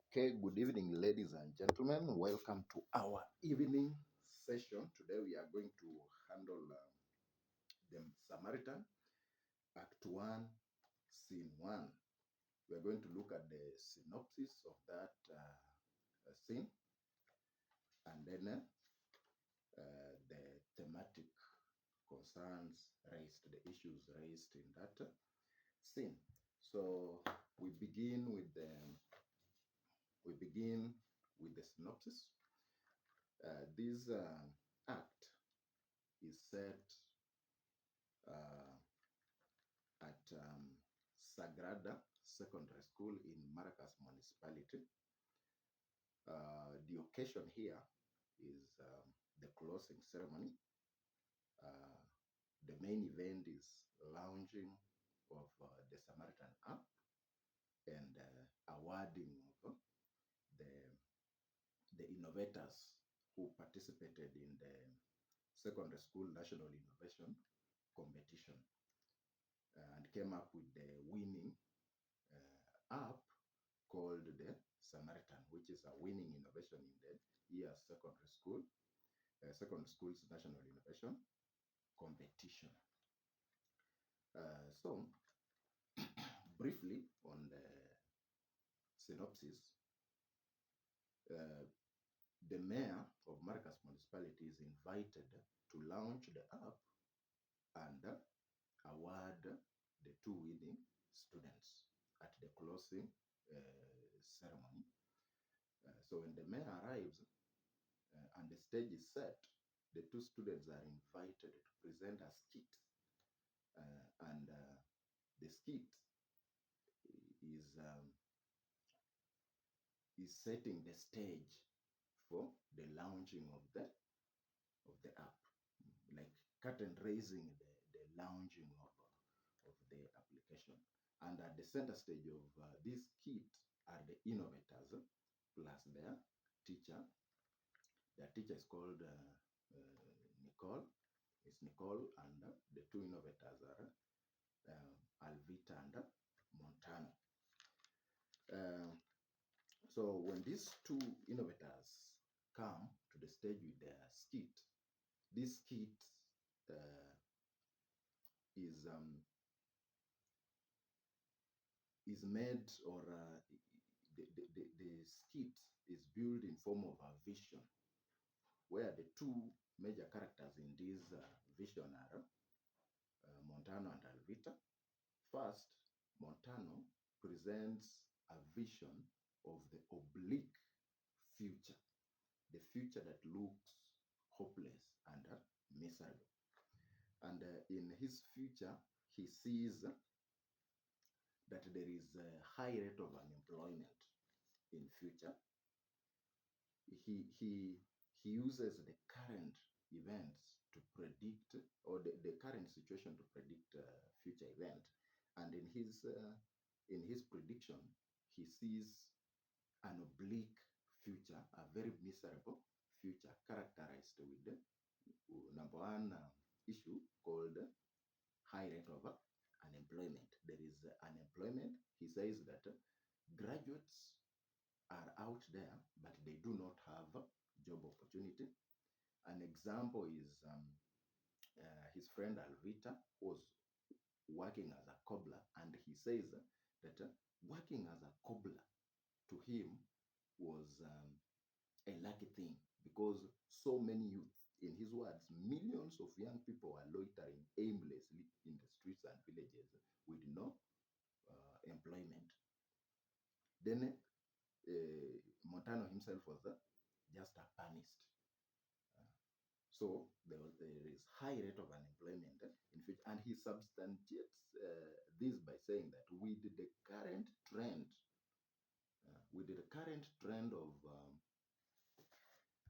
Okay, good evening, ladies and gentlemen. Welcome to our evening session. Today we are going to handle the Samaritan, Act 1, Scene 1. We are going to look at the synopsis of that scene and then the thematic concerns raised, the issues raised in that scene. So we begin with the synopsis. This act is set uh, at Sagrada Secondary School in Maracas Municipality. The occasion here is the closing ceremony. Uh, the main event is launching of the Samaritan app and awarding of the innovators who participated in the secondary school national innovation competition and came up with the winning app called the Samaritan, which is a winning innovation in the year secondary school's national innovation competition. So, briefly on the synopsis, uh, the mayor of Maracas municipality is invited to launch the app and award the two winning students at the closing ceremony. So when the mayor arrives and the stage is set, the two students are invited to present a skit. And the skit is, um, is setting the stage for the launching of the app, like curtain raising the launching of the application. And at the center stage of this kit are the innovators plus their teacher. Their teacher is called Nicole. It's Nicole, and the two innovators are Alvita and Montano. So when these two innovators come to the stage with their skit, this skit uh, is is made, or the skit is built in form of a vision, where the two major characters in this vision are Montano and Alvita. First, Montano presents a vision of the oblique future, the future that looks hopeless and miserable. And in his future, he sees that there is a high rate of unemployment in future. He uses the current events to predict, or the current situation to predict future event. And in his prediction, he sees an oblique future, a very miserable future, characterized with the number one issue called high rate of unemployment. There is unemployment. He says that graduates are out there, but they do not have job opportunity. An example is his friend Alvita was working as a cobbler, and he says that working as a cobbler to him was a lucky thing, because so many youth, in his words, millions of young people are loitering aimlessly in the streets and villages with no employment. Then Montano himself was just punished. So there is high rate of unemployment in future, and he substantiates this by saying that with the current trend of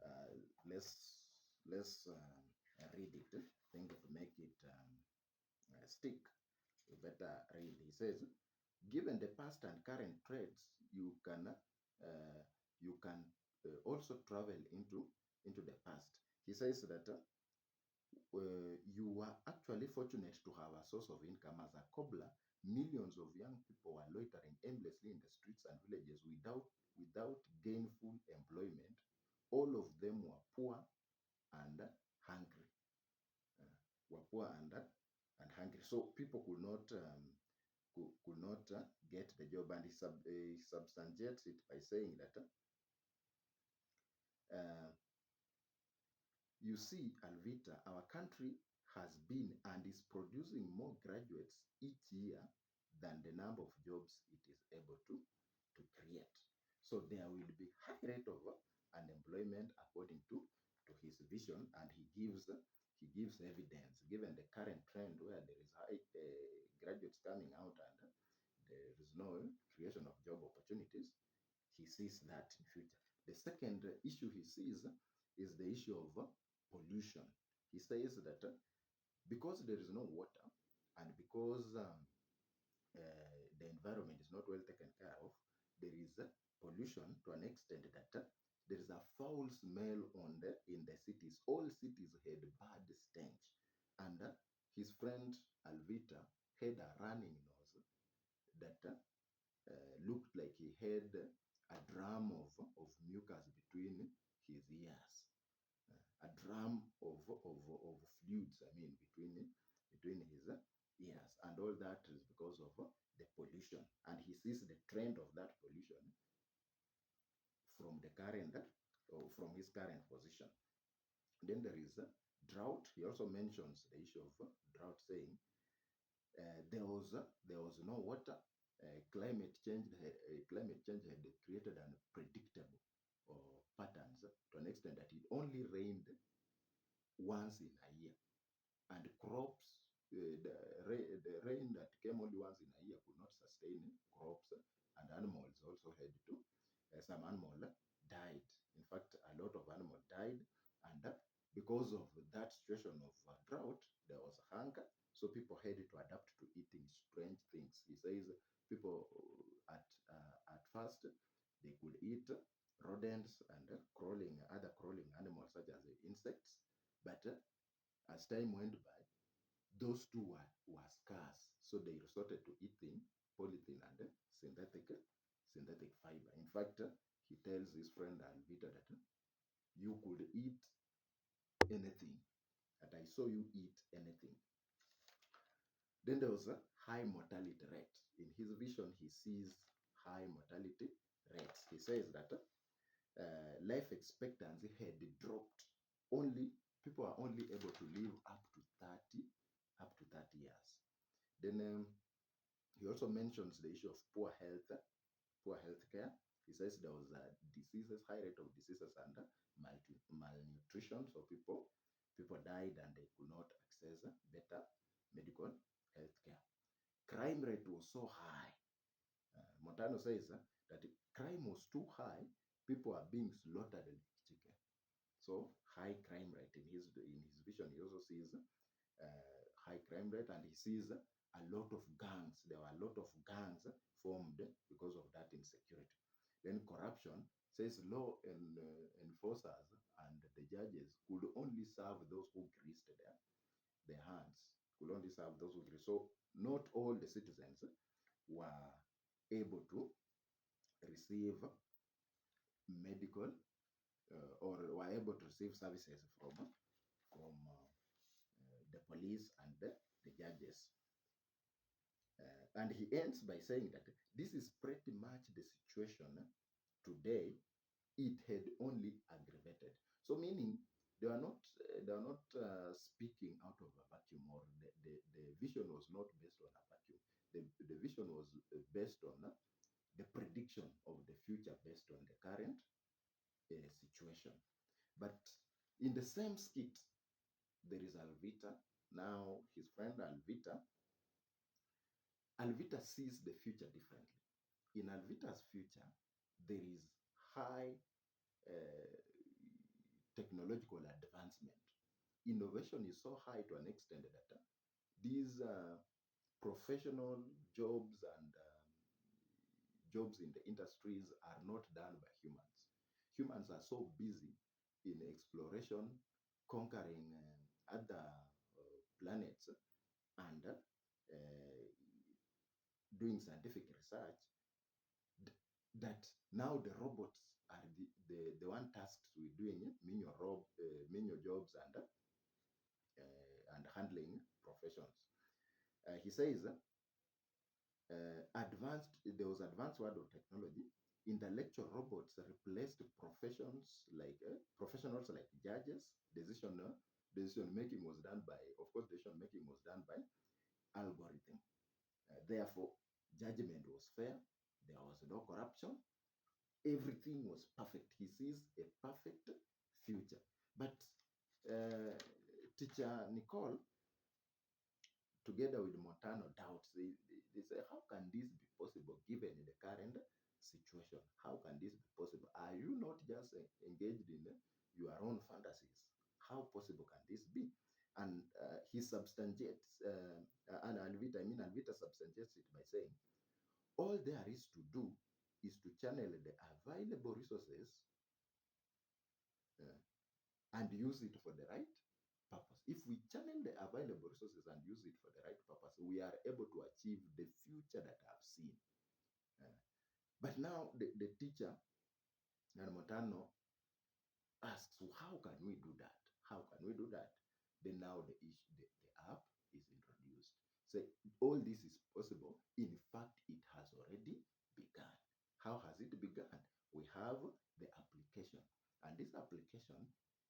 uh, let's read it. I think to make it stick, you better read. He says, given the past and current trends, you can also travel into the past. He says that you were actually fortunate to have a source of income as a cobbler. Millions of young people were loitering aimlessly in the streets and villages without gainful employment. All of them were poor and hungry. Uh, were poor and hungry. So people could not get the job, and he substantiates it by saying that uh, you see, Alvita, our country has been and is producing more graduates each year than the number of jobs it is able to create. So there will be high rate of unemployment according to his vision, and he gives evidence given the current trend where there is high graduates coming out and there is no creation of job opportunities. He sees that in future. The second issue he sees is the issue of pollution. He says that because there is no water and because the environment is not well taken care of, there is pollution to an extent that there is a foul smell in the cities. All cities had bad stench, and his friend Alvita had a running nose that looked like he had a drum of mucus between his ears, a drum of fluids, I mean, between his ears. And all that is because of the pollution. And he sees the trend of that pollution from the current, or from his current position. Then there is drought. He also mentions the issue of drought, saying there was no water. Climate change had created unpredictable patterns to an extent that it only rained once in a year, and crops, the rain that came only once in a year could not sustain crops, and animals also had to. Some animal died. In fact, a lot of animals died, and because of that situation of drought, there was hunger. So people had to adapt to eating strange things. He says people at first they could eat rodents and other crawling animals such as insects, but as time went by, those two were scarce. So they resorted to eating polythene and synthetic fiber. In fact, he tells his friend Alvita that you could eat anything, that I saw you eat anything. Then there was a high mortality rate. In his vision, he sees high mortality rates. He says that life expectancy had dropped. Only people are only able to live up to 30 years. Then he also mentions the issue of poor health care. He says there was diseases, high rate of diseases and malnutrition. So people died and they could not access better medical health care. Crime rate was so high. Montano says that crime was too high. People are being slaughtered like chicken. So high crime rate in his vision. He also sees high crime rate, and he sees a lot of gangs. There were a lot of gangs formed because of that insecurity. Then corruption, says law enforcers and the judges could only serve those who greased their hands, could only serve those who greased. So not all the citizens were able to receive medical or were able to receive services from the police and the judges. And he ends by saying that this is pretty much the situation today. It had only aggravated. So meaning they are not speaking out of a vacuum, or the vision was not based on a vacuum. The vision was based on the prediction of the future based on the current situation. But in the same skit, there is Alvita. Now, his friend Alvita sees the future differently. In Alvita's future, there is high uh, technological advancement. Innovation is so high to an extent that these professional jobs and jobs in the industries are not done by humans. Humans are so busy in exploration, conquering other planets, and doing scientific research that now the robots are the one tasked with doing menial jobs and handling professions. He says there was advanced word of technology. Intellectual robots replaced professionals like judges. Decision making was done by, of course, decision making was done by algorithm. Therefore, judgment was fair. There was no corruption. Everything was perfect. He sees a perfect future. But uh, teacher Nicole, together with Montano, doubts. They say, how can this be possible given the current situation? How can this be possible? Are you not just engaged in your own fantasies? How possible can this be? And he substantiates, and Alvita substantiates it by saying, all there is to do is to channel the available resources uh, and use it for the right purpose. If we channel the available resources and use it for the right purpose, we are able to achieve the future that I've seen. Uh, but now the teacher, and Montano, asks, so how can we do that? How can we do that? Then now the app is introduced. So all this is possible. In fact, it has already begun. How has it begun? We have the application. And this application,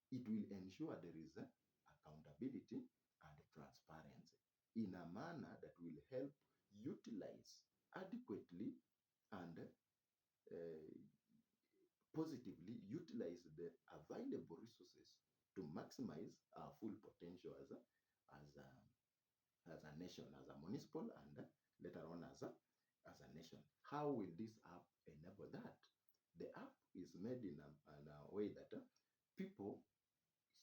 it will ensure there is accountability and transparency in a manner that will help utilize adequately and positively utilize the available resources to maximize our full potential as a, as a nation, as a municipal, and later on as a nation. How will this app enable that? The app is made in a way that people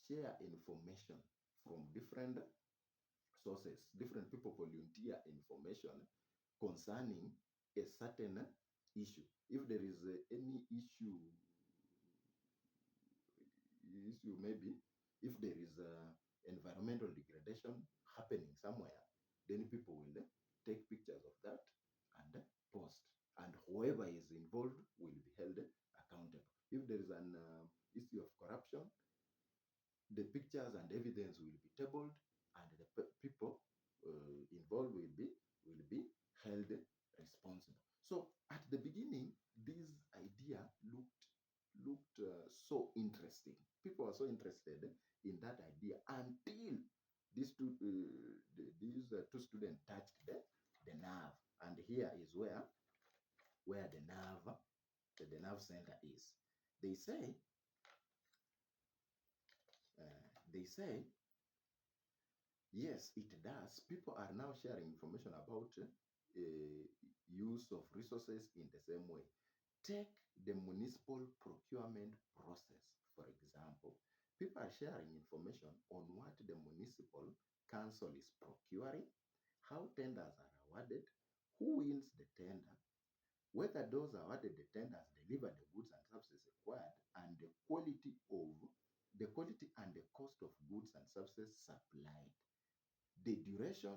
share information from different sources. Different people volunteer information concerning a certain issue. If there is any issue, maybe if there is environmental degradation happening somewhere, then people will take pictures of that and post, and whoever is involved will be held accountable. If there is an issue of corruption, the pictures and evidence will be tabled, and the people involved will be held responsible. So at the beginning, this idea looked so interesting. People are so interested in that idea until these two students touched the nerve, and here is where the nerve center is. They say they say yes, it does. People are now sharing information about use of resources in the same way. Take the municipal procurement process, for example. People are sharing information on what the municipal council is procuring, how tenders are awarded, who wins the tender, whether those awarded the tenders deliver the goods and services required, and the quality and the cost of goods and services supplied, the duration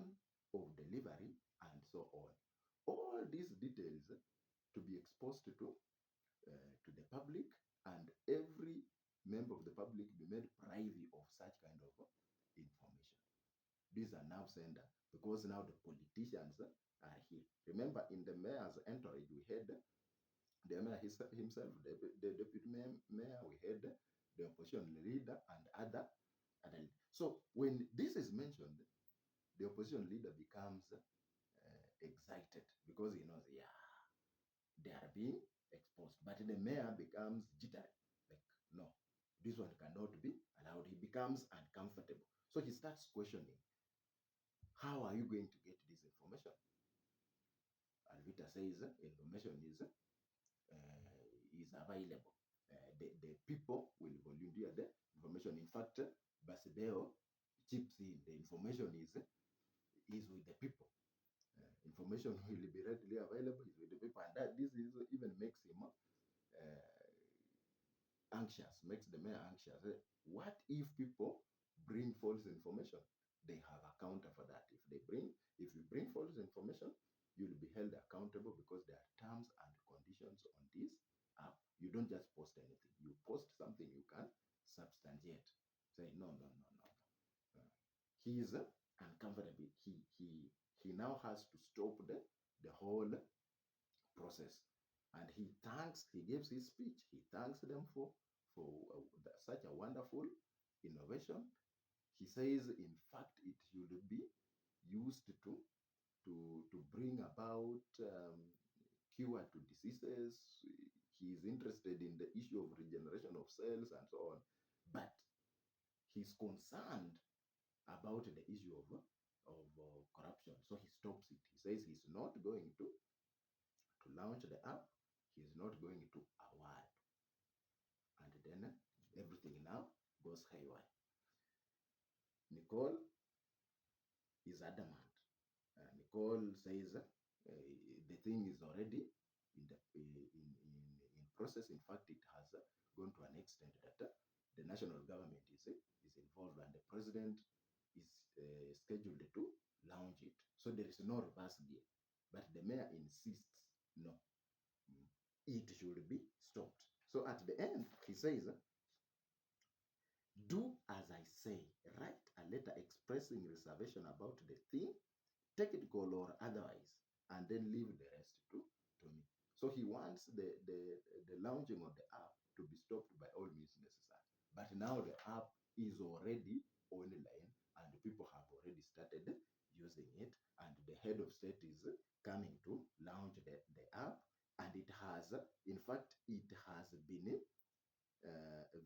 of delivery, and so on. All these details to be exposed to the public, and every member of the public be made privy of such kind of information. These are now sender, because now the politicians are here. Remember, in the mayor's entourage, we had the mayor himself, the deputy mayor, we had the opposition leader, and other. So when this is mentioned, the opposition leader becomes excited, because he knows, yeah, they are being exposed. But the mayor becomes jittery, like, no, this one cannot be allowed. He becomes uncomfortable. So he starts questioning, how are you going to get this information? Alvita says information is available. The people will volunteer the information. In fact, Basideo chips in. The information is with the people. Information will be readily available, is with the people, and that this is even makes him anxious, makes the mayor anxious. What if people bring false information? They have a counter for that. If you bring false information, you'll be held accountable because there are terms and conditions on this app. You don't just post anything. You post something you can substantiate. Say no, no, no, no, no. He is uncomfortable. He now has to stop the whole process, and he gives his speech. He thanks them for such a wonderful innovation. He says, in fact, it should be used to bring about cure to diseases. He is interested in the issue of regeneration of cells and so on, but he's concerned about the issue of corruption. So he stops it. He says he's not going to launch the app. He's not going to award, and then everything now goes haywire. Nicole is adamant. Nicole says the thing is already in process. In fact, it has gone to an extent that the national government is involved, and the president is scheduled to launch it. So there is no reverse gear. But the mayor insists, no, it should be stopped. So at the end, he says, do as I say, write a letter expressing reservation about the thing, technical or otherwise, and then leave the rest to me. So he wants the launching of the app to be stopped by all means necessary. But now the app is already online, and people have already started using it, and the head of state is coming to launch the app, and it has, in fact, it has been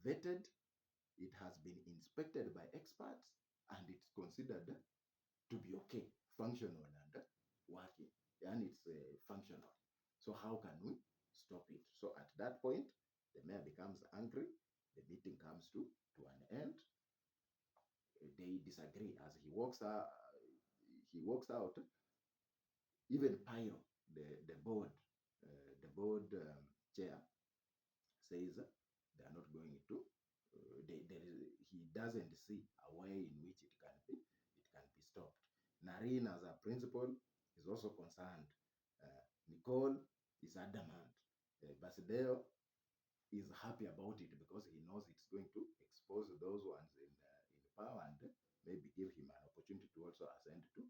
vetted, it has been inspected by experts, and it's considered to be okay, functional and working, and it's functional. So how can we stop it? So at that point, the mayor becomes angry. The meeting comes to an end. They disagree as he walks out. Even Pyro, the board chair, says they are not going to. He doesn't see a way in which it can be stopped. Nareen, as a principal, is also concerned. Nicole is adamant. Basideo is happy about it because he knows it's going to expose those ones in power, and maybe give him an opportunity to also ascend to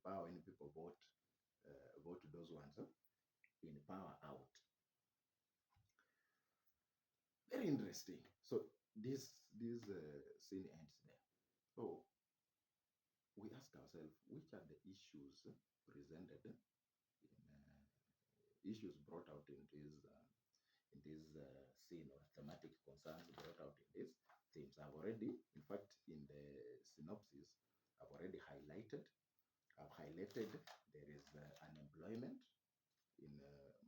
power when people vote those ones in power out. Very interesting. So this scene ends there. So we ask ourselves, which are the issues presented in issues brought out in this scene, or thematic concerns brought out in these themes. I've already, in fact, in the synopsis, I've already highlighted. There is unemployment in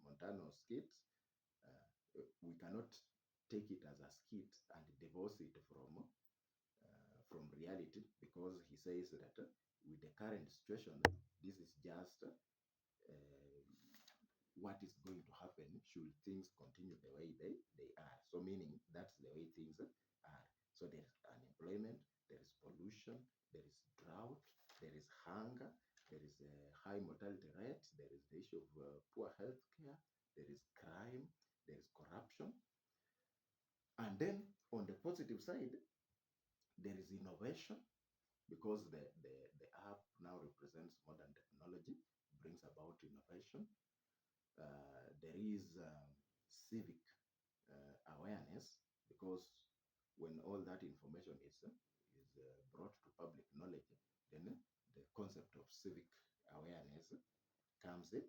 Montano skits. We cannot take it as a skit and divorce it from reality, because he says that with the current situation, this is just what is going to happen should things continue the way they are. So meaning that's the way things are. So there is unemployment, there is pollution, there is drought, there is hunger, there is high mortality rates, there is the issue of poor health care, there is crime, there is corruption. And then on the positive side, there is innovation, because the app now represents modern technology, brings about innovation. There is civic awareness, because when all that information is brought to public knowledge, then the concept of civic awareness comes in.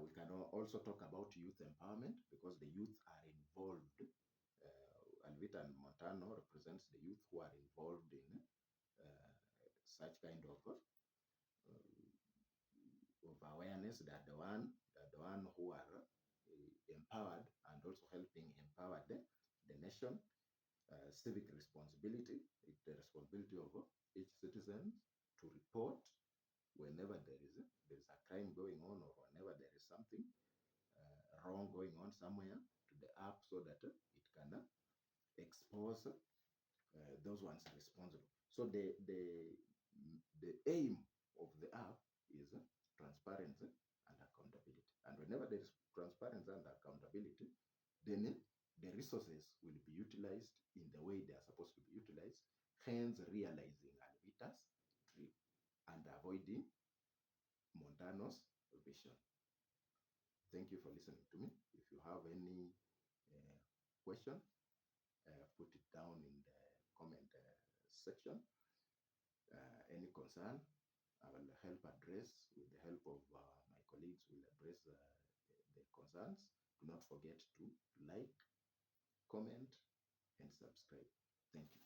We can also talk about youth empowerment, because the youth are involved. Alvita and Montano represents the youth who are involved in such kind of awareness. They are the one who are empowered, and also helping empower the nation. Civic responsibility, it's the responsibility of each citizen to report whenever there is a crime going on, or whenever there is something wrong going on somewhere, to the app, so that it can expose those ones responsible. So the aim of the app is transparency and accountability. And whenever there is transparency and accountability, then the resources will be utilized in the way they are supposed to be utilized, hence realizing Alvita's dream and avoiding Montano's vision. Thank you for listening to me. If you have any question, put it down in the comment section. Any concern, I will help address with the help of my colleagues. Will address the concerns. Do not forget to like, comment, and subscribe. Thank you.